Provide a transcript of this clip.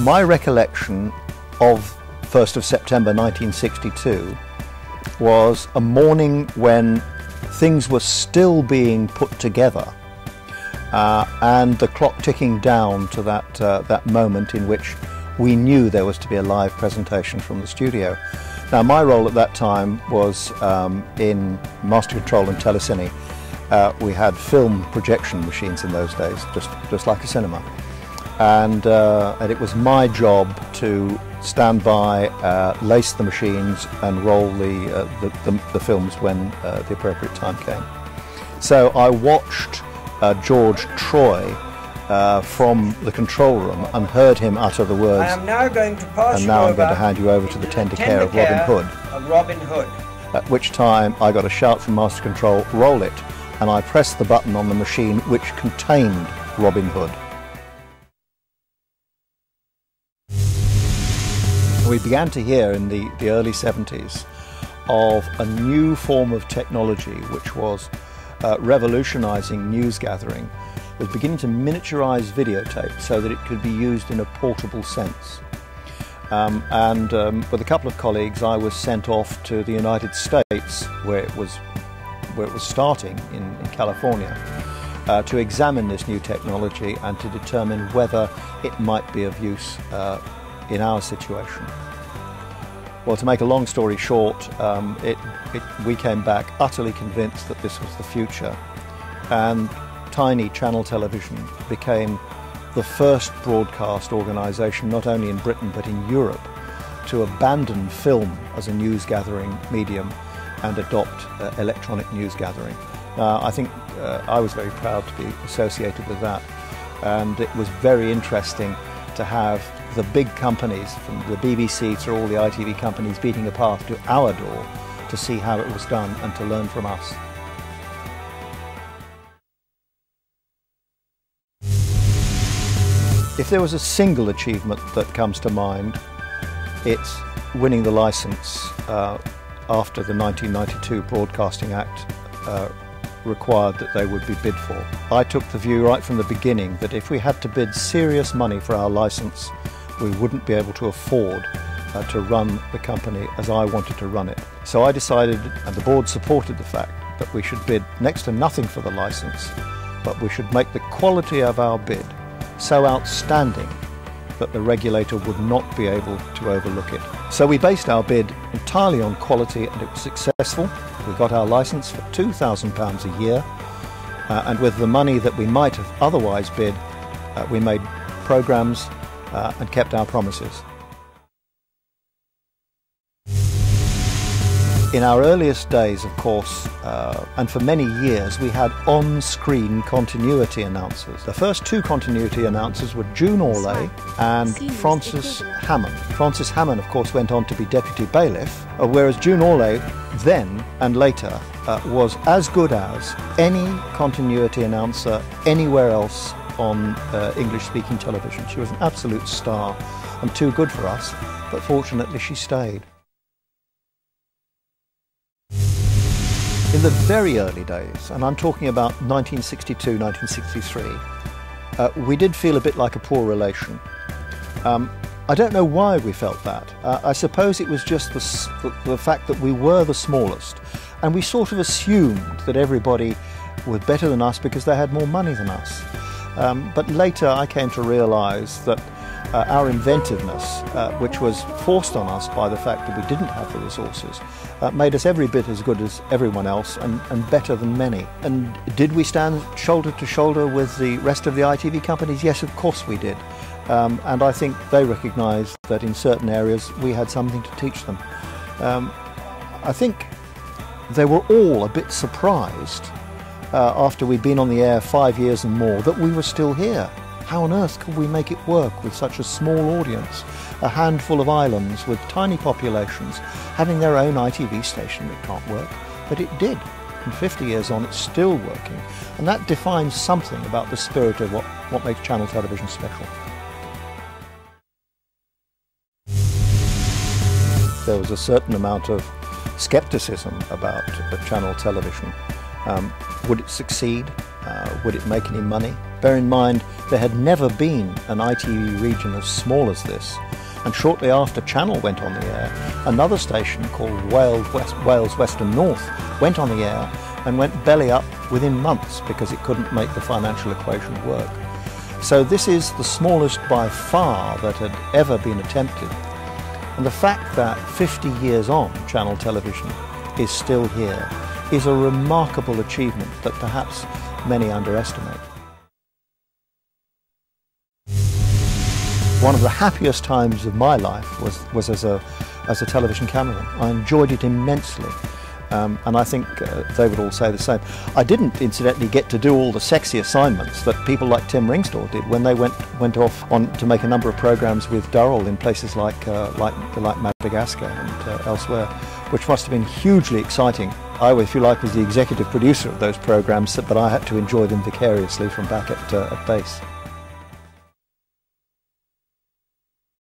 My recollection of 1st of September 1962 was a morning when things were still being put together and the clock ticking down to that moment in which we knew there was to be a live presentation from the studio. Now, my role at that time was in master control and telecine. We had film projection machines in those days, just like a cinema. And it was my job to stand by, lace the machines and roll the films when the appropriate time came. So I watched George Troy from the control room and heard him utter the words, "I am now going to pass and now I'm going to hand you over to the tender care of Robin Hood." Robin Hood. At which time I got a shout from master control, "Roll it," and I pressed the button on the machine which contained Robin Hood. We began to hear in the early 70s of a new form of technology which was revolutionizing news gathering. It was beginning to miniaturize videotape so that it could be used in a portable sense. With a couple of colleagues, I was sent off to the United States, where it was starting in California, to examine this new technology and to determine whether it might be of use in our situation. Well, to make a long story short, we came back utterly convinced that this was the future, and tiny channel television became the first broadcast organisation, not only in Britain but in Europe, to abandon film as a news gathering medium and adopt electronic news gathering. I think I was very proud to be associated with that, and it was very interesting to have the big companies, from the BBC through all the ITV companies, beating a path to our door to see how it was done and to learn from us. If there was a single achievement that comes to mind, it's winning the licence after the 1992 Broadcasting Act required that they would be bid for. I took the view right from the beginning that if we had to bid serious money for our licence, we wouldn't be able to afford to run the company as I wanted to run it. So I decided, and the board supported the fact, that we should bid next to nothing for the licence, but we should make the quality of our bid so outstanding that the regulator would not be able to overlook it. So we based our bid entirely on quality, and it was successful. We got our licence for £2,000 a year, and with the money that we might have otherwise bid, we made programmes and kept our promises. In our earliest days, of course, and for many years, we had on-screen continuity announcers. The first two continuity announcers were June Orley and Francis Hammond. Francis Hammond, of course, went on to be deputy bailiff, whereas June Orley, then and later, was as good as any continuity announcer anywhere else on English-speaking television. She was an absolute star and too good for us, but fortunately she stayed. In the very early days, and I'm talking about 1962, 1963, we did feel a bit like a poor relation. I don't know why we felt that. I suppose it was just the fact that we were the smallest, and we sort of assumed that everybody was better than us because they had more money than us. But later I came to realise that our inventiveness, which was forced on us by the fact that we didn't have the resources, made us every bit as good as everyone else and better than many. And did we stand shoulder to shoulder with the rest of the ITV companies? Yes, of course we did. And I think they recognised that in certain areas we had something to teach them. I think they were all a bit surprised after we'd been on the air 5 years and more that we were still here. How on earth could we make it work with such a small audience, a handful of islands with tiny populations, having their own ITV station? It can't work, but it did. And 50 years on, it's still working. And that defines something about the spirit of what makes channel television special. There was a certain amount of scepticism about channel television. Would it succeed? Would it make any money? Bear in mind, there had never been an ITV region as small as this. And shortly after Channel went on the air, another station called Wales West and North went on the air and went belly up within months because it couldn't make the financial equation work. So this is the smallest by far that had ever been attempted. And the fact that 50 years on, Channel Television is still here is a remarkable achievement that perhaps many underestimate. One of the happiest times of my life was as a television cameraman. I enjoyed it immensely. And I think they would all say the same. I didn't, incidentally, get to do all the sexy assignments that people like Tim Ringstall did when they went off on to make a number of programs with Durrell in places like Madagascar and elsewhere, which must have been hugely exciting. I, if you like, was the executive producer of those programs, but I had to enjoy them vicariously from back at base.